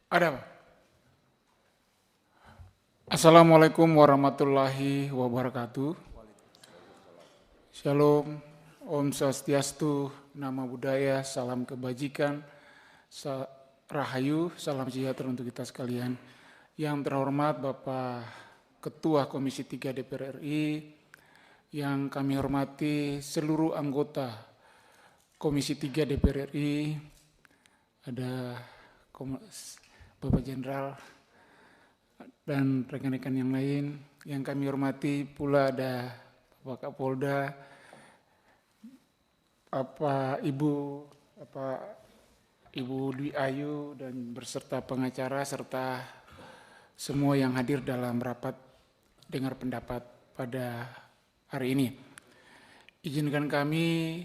Ada, Pak. Assalamualaikum warahmatullahi wabarakatuh. Shalom, Om Swastiastu, Namo Buddhaya, salam kebajikan, rahayu, salam sejahtera untuk kita sekalian. Yang terhormat Bapak Ketua Komisi 3 DPR RI, yang kami hormati seluruh anggota Komisi 3 DPR RI, ada Bapak Jenderal, dan rekan-rekan yang lain. Yang kami hormati pula ada Bapak Kapolda, Ibu Dwi Ayu, dan berserta pengacara, serta semua yang hadir dalam rapat dengar pendapat pada hari ini. Izinkan kami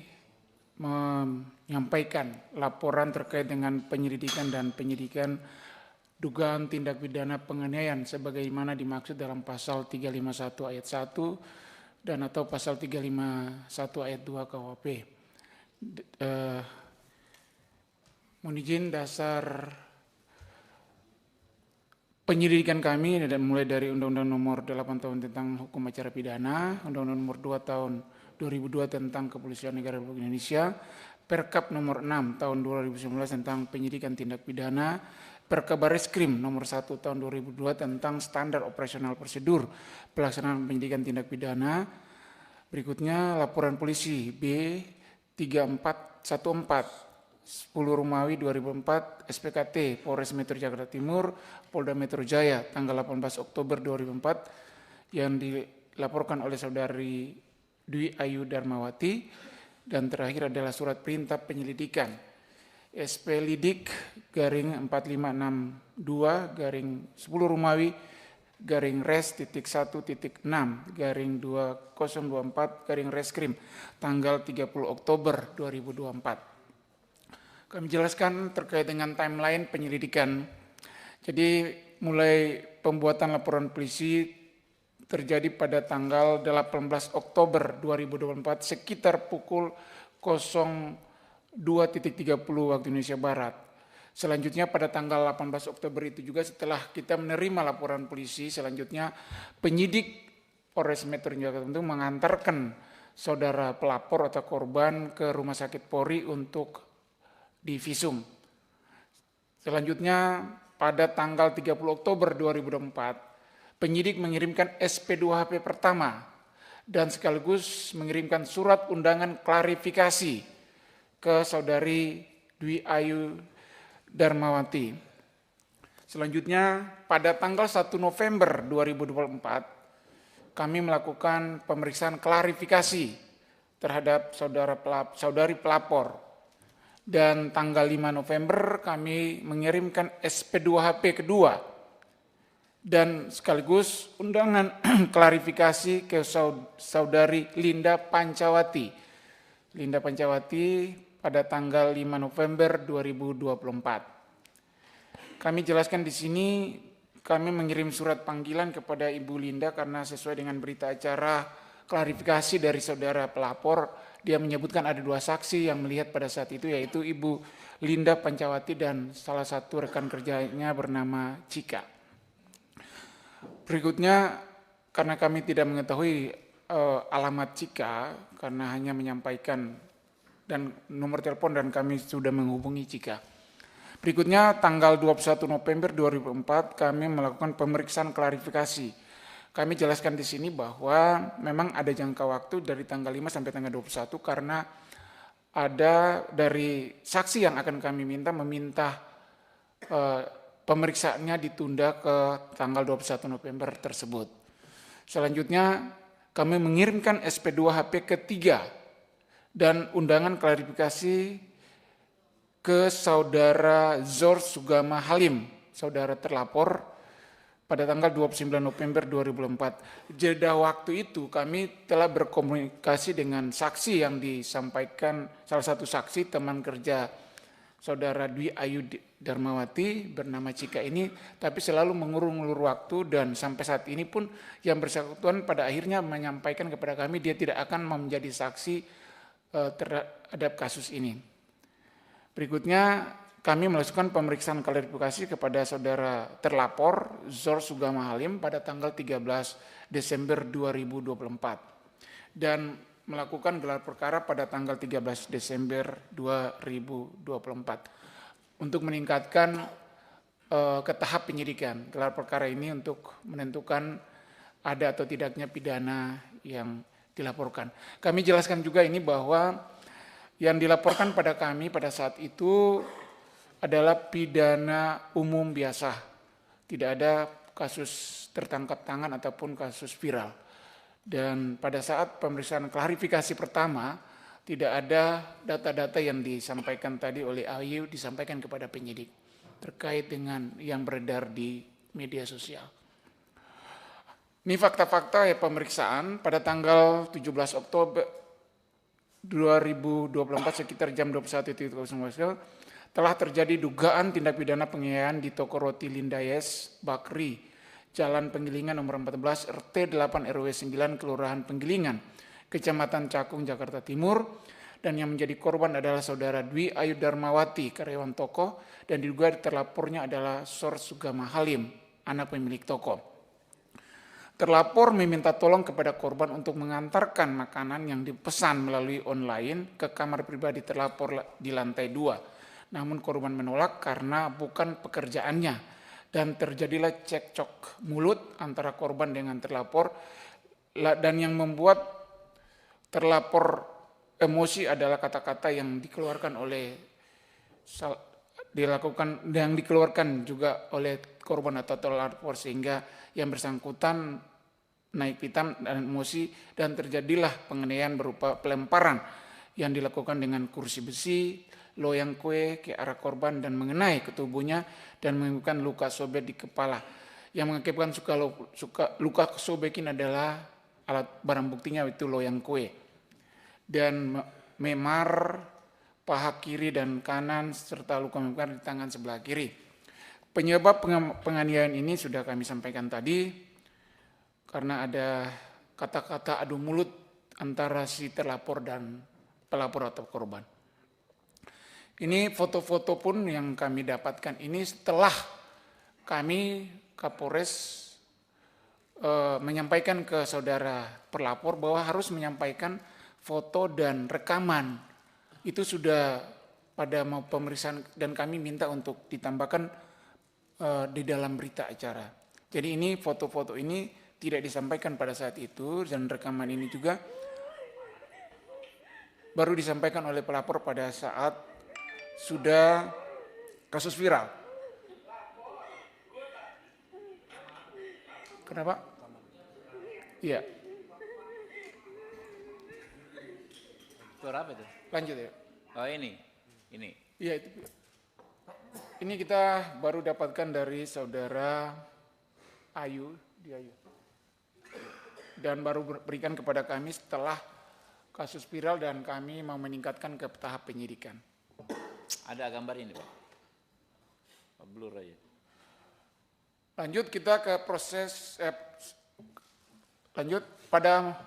menyampaikan laporan terkait dengan penyelidikan dan penyidikan dugaan tindak pidana penganiayaan sebagaimana dimaksud dalam pasal 351 ayat 1 dan atau pasal 351 ayat 2 KUHP. Mohon izin dasar penyelidikan kami mulai dari Undang-Undang Nomor 8 Tahun tentang Hukum Acara Pidana, Undang-Undang Nomor 2 Tahun 2002 tentang Kepolisian Negara Republik Indonesia, Perkap Nomor 6 Tahun 2019 tentang Penyidikan Tindak Pidana, Perkabareskrim Nomor 1 Tahun 2002 tentang Standar Operasional Prosedur Pelaksanaan Penyidikan Tindak Pidana. Berikutnya laporan polisi B3414 10 Romawi 2004 SPKT Polres Metro Jakarta Timur Polda Metro Jaya tanggal 18 Oktober 2004 yang dilaporkan oleh saudari Dwi Ayu Darmawati. Dan terakhir adalah surat perintah penyelidikan SP Lidik garing 4562 garing 10 Romawi garing res titik 1.6 garing 2024 garing reskrim tanggal 30 Oktober 2024. Kami jelaskan terkait dengan timeline penyelidikan. Jadi mulai pembuatan laporan polisi terjadi pada tanggal 18 Oktober 2024 sekitar pukul 02.30 waktu Indonesia Barat. Selanjutnya pada tanggal 18 Oktober itu juga setelah kita menerima laporan polisi, selanjutnya penyidik Polres Metro Jakarta Timur mengantarkan saudara pelapor atau korban ke Rumah Sakit Polri untuk divisum. Selanjutnya pada tanggal 30 Oktober 2024, penyidik mengirimkan SP2HP pertama dan sekaligus mengirimkan surat undangan klarifikasi ke saudari Dwi Ayu Darmawati. Selanjutnya pada tanggal 1 November 2024 kami melakukan pemeriksaan klarifikasi terhadap saudari pelapor. Dan tanggal 5 November kami mengirimkan SP2HP kedua dan sekaligus undangan klarifikasi ke saudari Linda Pancawati. Linda Pancawati pada tanggal 5 November 2024. Kami jelaskan di sini kami mengirim surat panggilan kepada Ibu Linda karena sesuai dengan berita acara klarifikasi dari saudara pelapor, dia menyebutkan ada 2 saksi yang melihat pada saat itu, yaitu Ibu Linda Pancawati dan salah satu rekan kerjanya bernama Cika. Berikutnya, karena kami tidak mengetahui alamat Cika, karena hanya menyampaikan dan nomor telepon dan kami sudah menghubungi Cika. Berikutnya tanggal 21 November 2004 kami melakukan pemeriksaan klarifikasi. Kami jelaskan di sini bahwa memang ada jangka waktu dari tanggal 5 sampai tanggal 21 karena ada dari saksi yang akan kami meminta pemeriksaannya ditunda ke tanggal 21 November tersebut. Selanjutnya kami mengirimkan SP2HP ketiga dan undangan klarifikasi ke saudara Zor Sugama Halim, saudara terlapor, pada tanggal 29 November 2004. Jeda waktu itu kami telah berkomunikasi dengan saksi yang disampaikan, salah satu saksi teman kerja saudara Dwi Ayu Darmawati bernama Cika ini, tapi selalu mengulur-ngulur waktu dan sampai saat ini pun yang bersangkutan pada akhirnya menyampaikan kepada kami dia tidak akan menjadi saksi terhadap kasus ini. Berikutnya kami melakukan pemeriksaan klarifikasi kepada saudara terlapor Zor Sugama Halim pada tanggal 13 Desember 2024 dan melakukan gelar perkara pada tanggal 13 Desember 2024 untuk meningkatkan ke tahap penyidikan. Gelar perkara ini untuk menentukan ada atau tidaknya pidana yang dilaporkan. Kami jelaskan juga ini bahwa yang dilaporkan pada kami pada saat itu adalah pidana umum biasa. Tidak ada kasus tertangkap tangan ataupun kasus viral. Dan pada saat pemeriksaan klarifikasi pertama, tidak ada data-data yang disampaikan tadi oleh Ayu disampaikan kepada penyidik terkait dengan yang beredar di media sosial. Ini fakta-fakta ya pemeriksaan pada tanggal 17 Oktober 2024 sekitar jam 21.00 telah terjadi dugaan tindak pidana penganiayaan di toko roti Lindayes Bakri, Jalan Penggilingan nomor 14 RT 8 RW 9 Kelurahan Penggilingan, Kecamatan Cakung, Jakarta Timur, dan yang menjadi korban adalah saudara Dwi Ayu Darmawati, karyawan toko, dan diduga terlapornya adalah Zor Sugama Halim, anak pemilik toko. Terlapor meminta tolong kepada korban untuk mengantarkan makanan yang dipesan melalui online ke kamar pribadi terlapor di lantai 2. Namun korban menolak karena bukan pekerjaannya dan terjadilah cekcok mulut antara korban dengan terlapor dan yang membuat terlapor emosi adalah kata-kata yang dikeluarkan juga oleh korban atau terlapor sehingga yang bersangkutan naik pitam dan emosi dan terjadilah penganiayaan berupa pelemparan yang dilakukan dengan kursi besi, loyang kue ke arah korban dan mengenai ke tubuhnya dan menimbulkan luka sobek di kepala. Yang mengakibatkan luka sobek ini adalah alat barang buktinya itu loyang kue. Dan memar paha kiri dan kanan serta luka memar di tangan sebelah kiri. Penyebab penganiayaan ini sudah kami sampaikan tadi karena ada kata-kata adu mulut antara si terlapor dan pelapor atau korban. Ini foto-foto pun yang kami dapatkan ini setelah kami Kapolres menyampaikan ke saudara pelapor bahwa harus menyampaikan foto dan rekaman. Itu sudah pada mau pemeriksaan dan kami minta untuk ditambahkan di dalam berita acara. Jadi ini foto-foto ini tidak disampaikan pada saat itu dan rekaman ini juga baru disampaikan oleh pelapor pada saat sudah kasus viral. Kenapa? Iya. Suara apa itu? Lanjut ya. Oh ini. Iya itu. Ini kita baru dapatkan dari saudara Ayu, dan baru berikan kepada kami setelah kasus viral dan kami mau meningkatkan ke tahap penyidikan. Ada gambar ini Pak? Blur aja. Lanjut kita ke proses, lanjut pada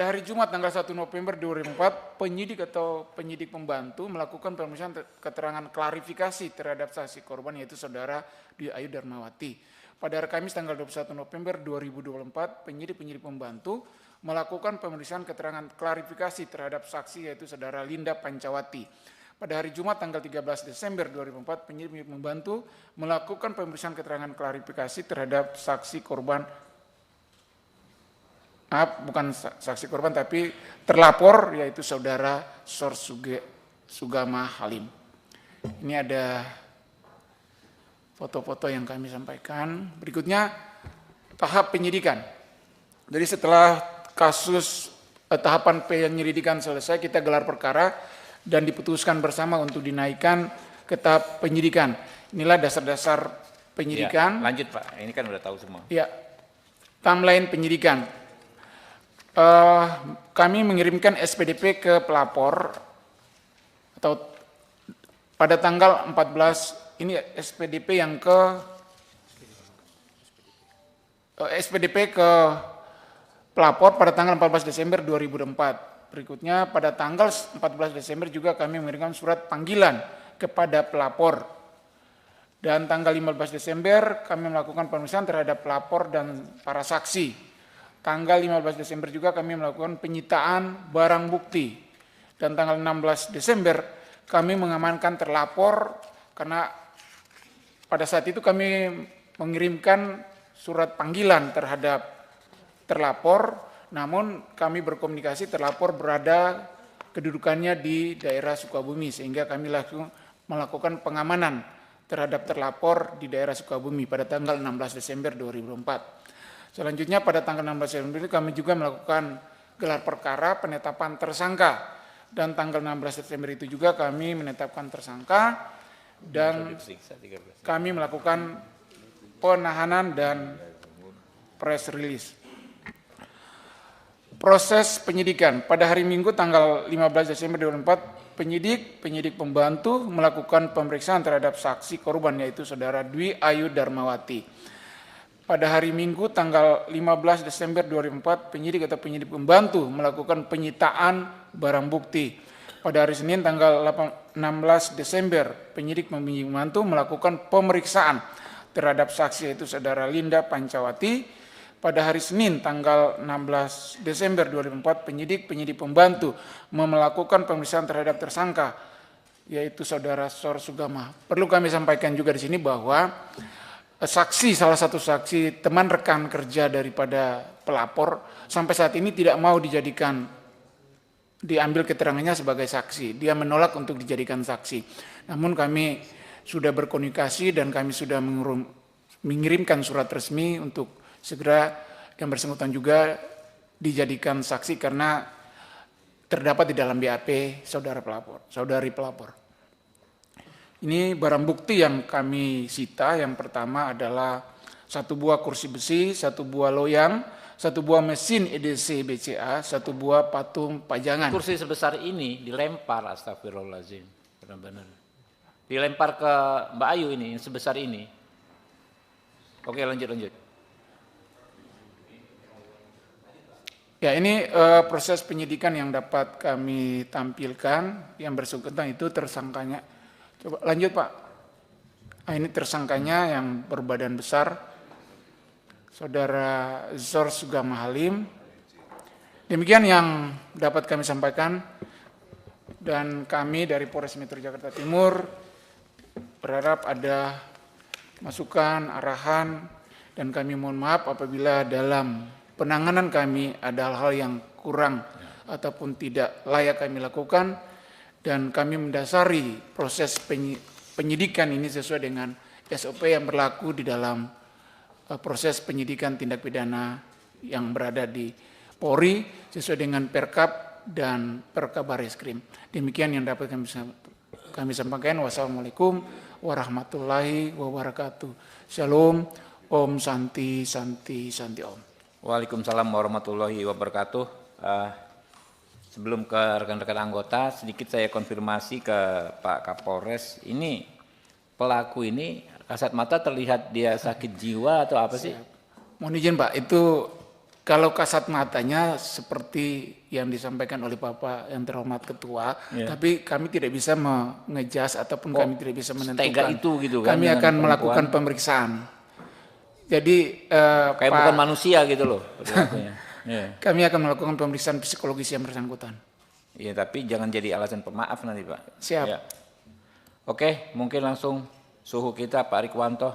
hari Jumat tanggal 1 November 2004, penyidik atau penyidik pembantu melakukan pemeriksaan keterangan klarifikasi terhadap saksi korban yaitu saudara Dwi Ayu Darmawati. Pada hari Kamis tanggal 21 November 2024, penyidik pembantu melakukan pemeriksaan keterangan klarifikasi terhadap saksi yaitu saudara Linda Pancawati. Pada hari Jumat tanggal 13 Desember 2004, penyidik pembantu melakukan pemeriksaan keterangan klarifikasi terhadap saksi korban, bukan saksi korban tapi terlapor yaitu saudara Zor Sugama Halim. Ini ada foto-foto yang kami sampaikan. Berikutnya tahap penyidikan. Jadi setelah kasus tahapan penyelidikan selesai, kita gelar perkara dan diputuskan bersama untuk dinaikkan ke tahap penyidikan. Inilah dasar-dasar penyidikan. Ya, lanjut Pak, ini kan udah tahu semua. Ya, timeline penyidikan. Kami mengirimkan SPDP ke pelapor atau pada tanggal 14. Ini SPDP yang ke pelapor pada tanggal 14 Desember 2004. Berikutnya pada tanggal 14 Desember juga kami mengirimkan surat panggilan kepada pelapor. Dan tanggal 15 Desember kami melakukan pemeriksaan terhadap pelapor dan para saksi. Tanggal 15 Desember juga kami melakukan penyitaan barang bukti. Dan tanggal 16 Desember kami mengamankan terlapor karena pada saat itu kami mengirimkan surat panggilan terhadap terlapor, namun kami berkomunikasi terlapor berada kedudukannya di daerah Sukabumi sehingga kami langsung melakukan pengamanan terhadap terlapor di daerah Sukabumi pada tanggal 16 Desember 2004. Selanjutnya pada tanggal 16 Desember kami juga melakukan gelar perkara penetapan tersangka dan tanggal 16 Desember itu juga kami menetapkan tersangka dan kami melakukan penahanan dan press release. Proses penyidikan pada hari Minggu tanggal 15 Desember 2004 penyidik pembantu melakukan pemeriksaan terhadap saksi korban yaitu saudara Dwi Ayu Darmawati. Pada hari Minggu tanggal 15 Desember 2004 penyidik pembantu melakukan penyitaan barang bukti. Pada hari Senin tanggal 16 Desember penyidik pembantu melakukan pemeriksaan terhadap saksi yaitu saudara Linda Pancawati. Pada hari Senin tanggal 16 Desember 2004 penyidik pembantu melakukan pemeriksaan terhadap tersangka yaitu saudara Sor Sugama. Perlu kami sampaikan juga di sini bahwa salah satu saksi teman rekan kerja daripada pelapor sampai saat ini tidak mau diambil keterangannya sebagai saksi. Dia menolak untuk dijadikan saksi. Namun kami sudah berkomunikasi dan kami sudah mengirimkan surat resmi untuk segera yang bersangkutan juga dijadikan saksi karena terdapat di dalam BAP saudari pelapor. Ini barang bukti yang kami sita. Yang pertama adalah 1 buah kursi besi, 1 buah loyang, 1 buah mesin EDC BCA, 1 buah patung pajangan. Kursi sebesar ini dilempar, astagfirullahaladzim, benar-benar. Dilempar ke Mbak Ayu ini, sebesar ini. Oke, lanjut. Ya, ini proses penyidikan yang dapat kami tampilkan. Yang bersangkutan itu tersangkanya. Coba lanjut Pak. Ini tersangkanya yang berbadan besar, saudara Zor Sugama Halim. Demikian yang dapat kami sampaikan. Dan kami dari Polres Metro Jakarta Timur berharap ada masukan, arahan, dan kami mohon maaf apabila dalam penanganan kami ada hal-hal yang kurang ataupun tidak layak kami lakukan, dan kami mendasari proses penyidikan ini sesuai dengan SOP yang berlaku di dalam proses penyidikan tindak pidana yang berada di Polri sesuai dengan Perkap dan Perkabareskrim. Demikian yang dapat kami sampaikan. Wassalamualaikum warahmatullahi wabarakatuh. Shalom, Om Santi Santi Santi Om. Waalaikumsalam warahmatullahi wabarakatuh. Sebelum ke rekan-rekan anggota, sedikit saya konfirmasi ke Pak Kapolres. Ini pelaku ini kasat mata terlihat dia sakit jiwa atau apa sih? Mohon izin Pak, itu kalau kasat matanya seperti yang disampaikan oleh Bapak yang terhormat Ketua, tapi kami tidak bisa mengejas ataupun kami tidak bisa menentukan. Itu gitu kan? Kami akan melakukan pemeriksaan. Jadi kayak bukan manusia gitu loh. Kami akan melakukan pemeriksaan psikologis yang bersangkutan. Iya, tapi jangan jadi alasan pemaaf nanti Pak. Siap. Ya. Oke, mungkin langsung suhu kita Pak Rikwanto.